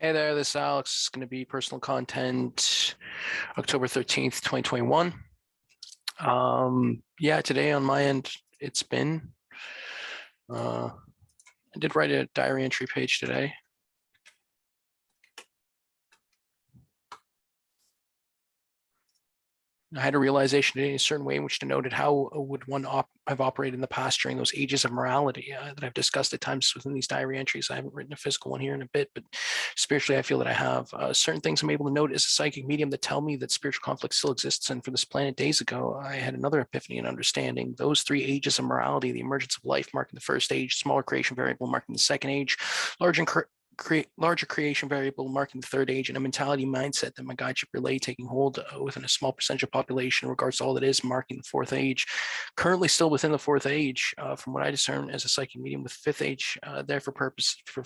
Hey there, this is Alex. It's going to be personal content, October 13th, 2021. Yeah, today on my end, it's been, I did write a diary entry page today. I had a realization today in a certain way in which denoted how would one have operated in the past during those ages of morality that I've discussed at times within these diary entries. I haven't written a physical one here in a bit, but spiritually, I feel that I have certain things I'm able to note as a psychic medium that tell me that spiritual conflict still exists. And for this planet days ago, I had another epiphany and understanding. Those three ages of morality, the emergence of life marking the first age, smaller creation variable marking the second age, larger creation variable marking the third age, and a mentality mindset that my guideship relay taking hold within a small percentage of population in regards to all that is marking the fourth age. Currently still within the fourth age, from what I discern as a psychic medium with fifth age there for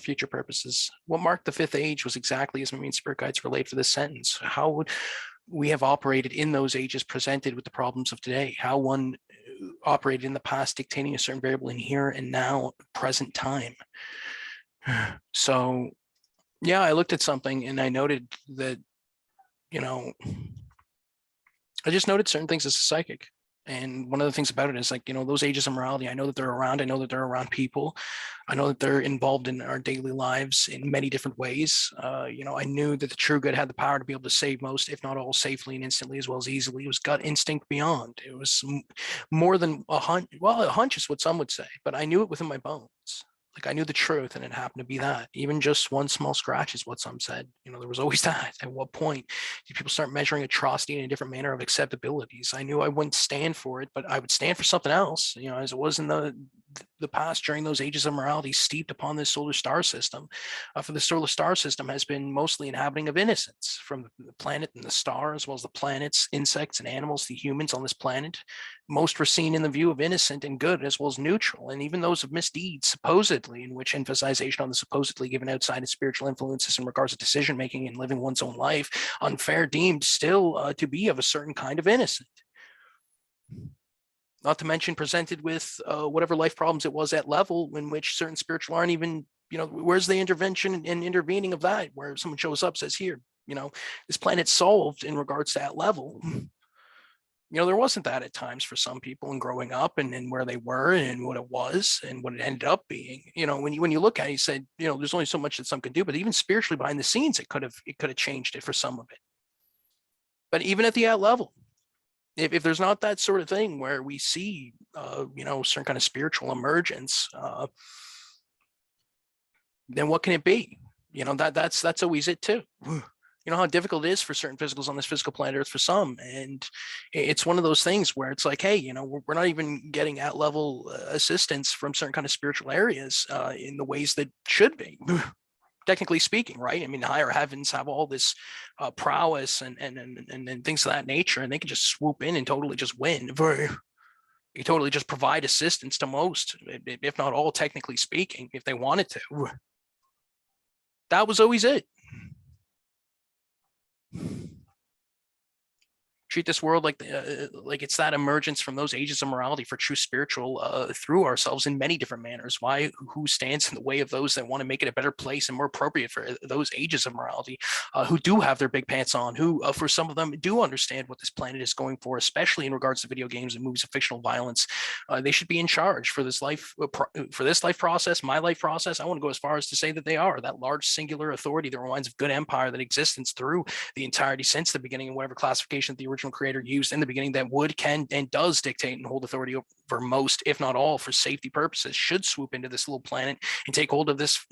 future purposes. What marked the fifth age was exactly as my main spirit guides relate for this sentence. How would we have operated in those ages presented with the problems of today? How one operated in the past dictating a certain variable in here and now present time. So yeah, I looked at something and I noted that, I just noted certain things as a psychic. And one of the things about it is like, those ages of morality, I know that they're around. I know that they're around people. I know that they're involved in our daily lives in many different ways. I knew that the true good had the power to be able to save most, if not all, safely and instantly as well as easily. It was gut instinct beyond. It was more than a hunch. Well, a hunch is what some would say, but I knew it within my bones. Like I knew the truth, and it happened to be that. Even just one small scratch is what some said. There was always that. At what point did people start measuring atrocity in a different manner of acceptabilities? I knew I wouldn't stand for it, but I would stand for something else. As it was in the past during those ages of morality steeped upon this solar star system. For the solar star system has been mostly inhabiting of innocence, from the planet and the star, as well as the planets, insects, and animals, the humans on this planet. Most were seen in the view of innocent and good, as well as neutral, and even those of misdeeds, supposedly, in which emphasization on the supposedly given outside of spiritual influences in regards to decision making and living one's own life, unfair deemed still to be of a certain kind of innocent. Not to mention presented with whatever life problems it was at level in which certain spiritual aren't even, where's the intervention and intervening of that, where someone shows up, says, here, this planet's solved in regards to that level. There wasn't that at times for some people in growing up and where they were and what it was and what it ended up being. When you look at it, you said, there's only so much that some can do, but even spiritually behind the scenes, it could have changed it for some of it. But even at the at level, if there's not that sort of thing where we see, certain kind of spiritual emergence, then what can it be? That's always it too. How difficult it is for certain physicals on this physical planet Earth for some. And it's one of those things where it's like, hey, we're not even getting at level assistance from certain kind of spiritual areas in the ways that should be. Technically speaking, right? I mean, the higher heavens have all this prowess and things of that nature, and they can just swoop in and totally just win. You totally just provide assistance to most, if not all, technically speaking, if they wanted to. That was always it. Treat this world like it's that emergence from those ages of morality for true spiritual through ourselves in many different manners. Who stands in the way of those that want to make it a better place and more appropriate for those ages of morality, who do have their big pants on, who for some of them do understand what this planet is going for, especially in regards to video games and movies of fictional violence. They should be in charge for this life process, my life process. I want to go as far as to say that they are that large singular authority that reminds of good empire that existence through the entirety since the beginning, and whatever classification the original creator used in the beginning, that would, can, and does dictate and hold authority over most, if not all, for safety purposes, should swoop into this little planet and take hold of this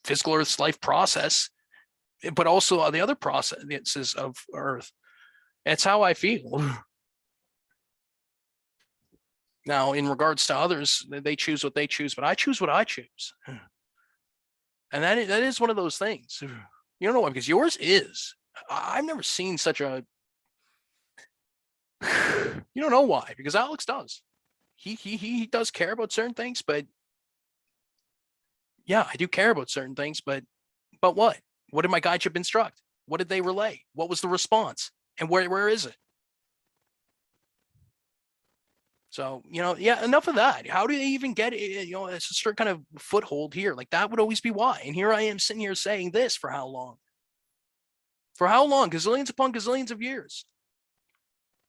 physical Earth's life process, but also the other processes of Earth. That's how I feel. Now, in regards to others, they choose what they choose, but I choose what I choose. And that is one of those things. You don't know why, because yours is. I've never seen such a. You don't know why, because Alex does. He does care about certain things, but yeah, I do care about certain things, but what? What did my guideship instruct? What did they relay? What was the response? And where is it? So, yeah, enough of that. How do they even get it? It's a certain kind of foothold here. Like that would always be why. And here I am sitting here saying this for how long? For how long? Gazillions upon gazillions of years.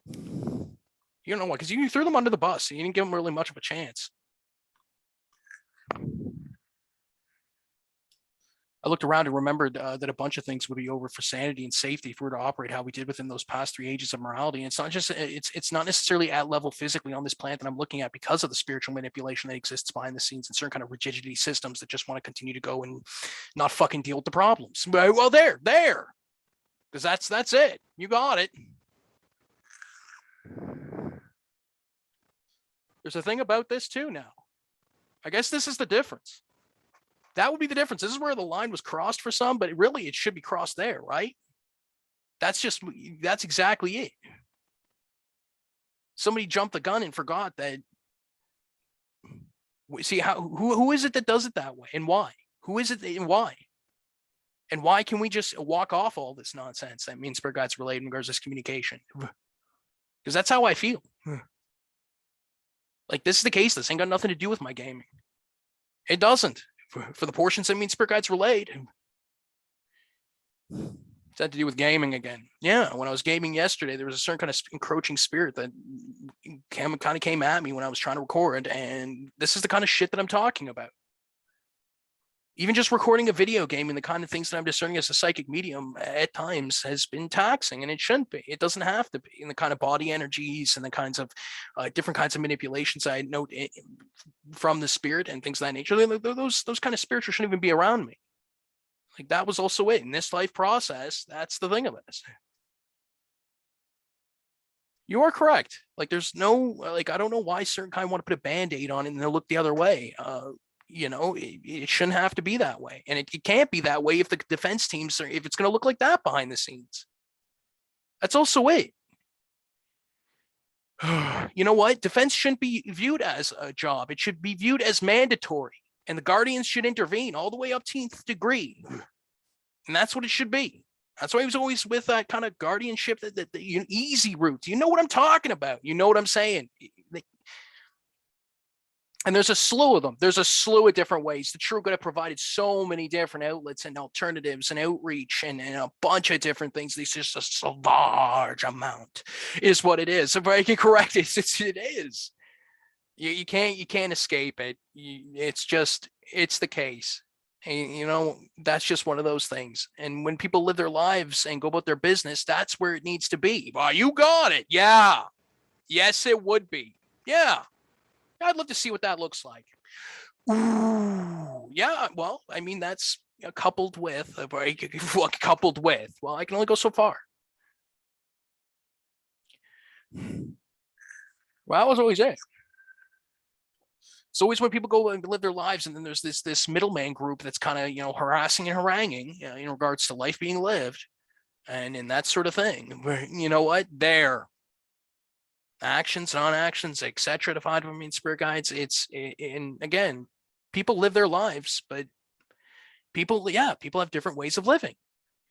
You know what? Because you threw them under the bus. You didn't give them really much of a chance. I looked around and remembered that a bunch of things would be over for sanity and safety if we were to operate how we did within those past 3 ages of morality. And it's not just it's not necessarily at level physically on this planet that I'm looking at because of the spiritual manipulation that exists behind the scenes and certain kind of rigidity systems that just want to continue to go and not fucking deal with the problems. Well, there, because that's it. You got it. There's a thing about this too now. I guess this is the difference. That would be the difference. This is where the line was crossed for some, but really it should be crossed there, right? That's exactly it. Somebody jumped the gun and forgot that. See who is it that does it that way and why? Who is it and why? And why can we just walk off all this nonsense that means spirit guides relate in regards to this communication? Because that's how I feel. Like this is the case. This ain't got nothing to do with my gaming. It doesn't. For the portions that mean spirit guides relate. It's had to do with gaming again. Yeah, when I was gaming yesterday, there was a certain kind of encroaching spirit that kind of came at me when I was trying to record, and this is the kind of shit that I'm talking about. Even just recording a video game and the kind of things that I'm discerning as a psychic medium at times has been taxing, and it shouldn't be. It doesn't have to be. And the kind of body energies and the kinds of different kinds of manipulations I note from the spirit and things of that nature, those kind of spirits shouldn't even be around me. Like that was also it in this life process. That's the thing of this. You are correct. Like there's no, like, I don't know why certain kind want to put a band-aid on it and they'll look the other way. It shouldn't have to be that way. And it can't be that way if the defense teams are, if it's going to look like that behind the scenes. That's also it. You know what? Defense shouldn't be viewed as a job. It should be viewed as mandatory. And the Guardians should intervene all the way up to 10th degree. And that's what it should be. That's why I was always with that kind of guardianship, the easy route. You know what I'm talking about. You know what I'm saying. And there's a slew of them. There's a slew of different ways. The True Good have provided so many different outlets and alternatives and outreach and a bunch of different things. It's just a large amount is what it is. If I can correct it, it is. You can't escape it. It's the case. And, that's just one of those things. And when people live their lives and go about their business, that's where it needs to be. Well, you got it. Yeah. Yes, it would be. Yeah. I'd love to see what that looks like. Ooh, yeah. Well, I mean, that's coupled with, well, I can only go so far. Well, that was always it. It's always when people go and live their lives, and then there's this middleman group that's kind of harassing and haranguing in regards to life being lived, and that sort of thing. Where you know what, their actions, non-actions, etc. defined by spirit guides. And again, people live their lives, but people have different ways of living.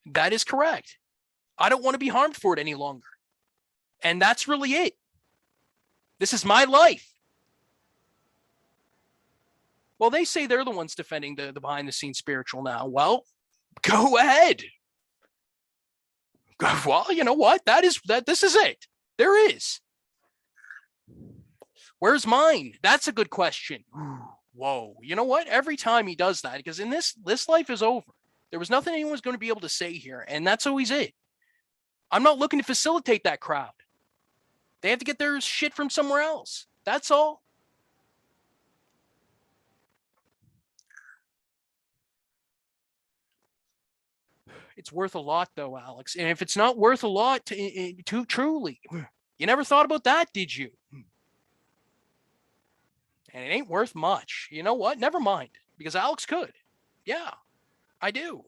That is correct. I don't want to be harmed for it any longer, and that's really it. This is my life. Well, they say they're the ones defending the behind the scenes spiritual now. Well, go ahead. Well, you know what? This is it. There is. Where's mine? That's a good question. Whoa. You know what? Every time he does that, because in this life is over. There was nothing anyone's going to be able to say here, and that's always it. I'm not looking to facilitate that crowd. They have to get their shit from somewhere else. That's all. It's worth a lot, though, Alex. And if it's not worth a lot to truly, you never thought about that, did you? And it ain't worth much. You know what? Never mind. Because Alex could. Yeah, I do.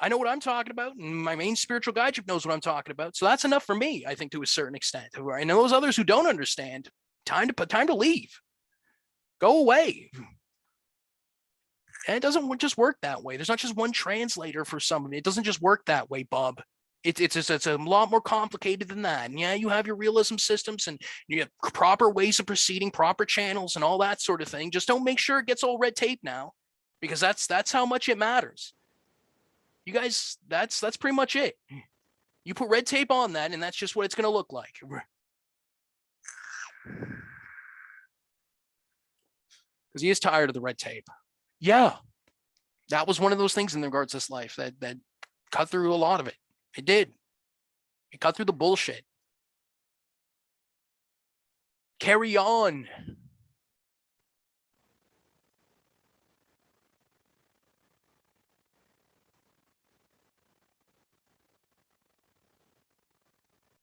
I know what I'm talking about. And my main spiritual guide knows what I'm talking about. So that's enough for me, I think, to a certain extent. I know those others who don't understand, time to leave. Go away. And it doesn't just work that way. There's not just one translator for somebody. It doesn't just work that way, bub. It's a lot more complicated than that. And yeah, you have your realism systems and you have proper ways of proceeding, proper channels and all that sort of thing. Just don't make sure it gets all red tape now, because that's how much it matters. You guys, that's pretty much it. You put red tape on that and that's just what it's going to look like. Because he is tired of the red tape. Yeah, that was one of those things in regards to this life that cut through a lot of it. It did. It cut through the bullshit. Carry on.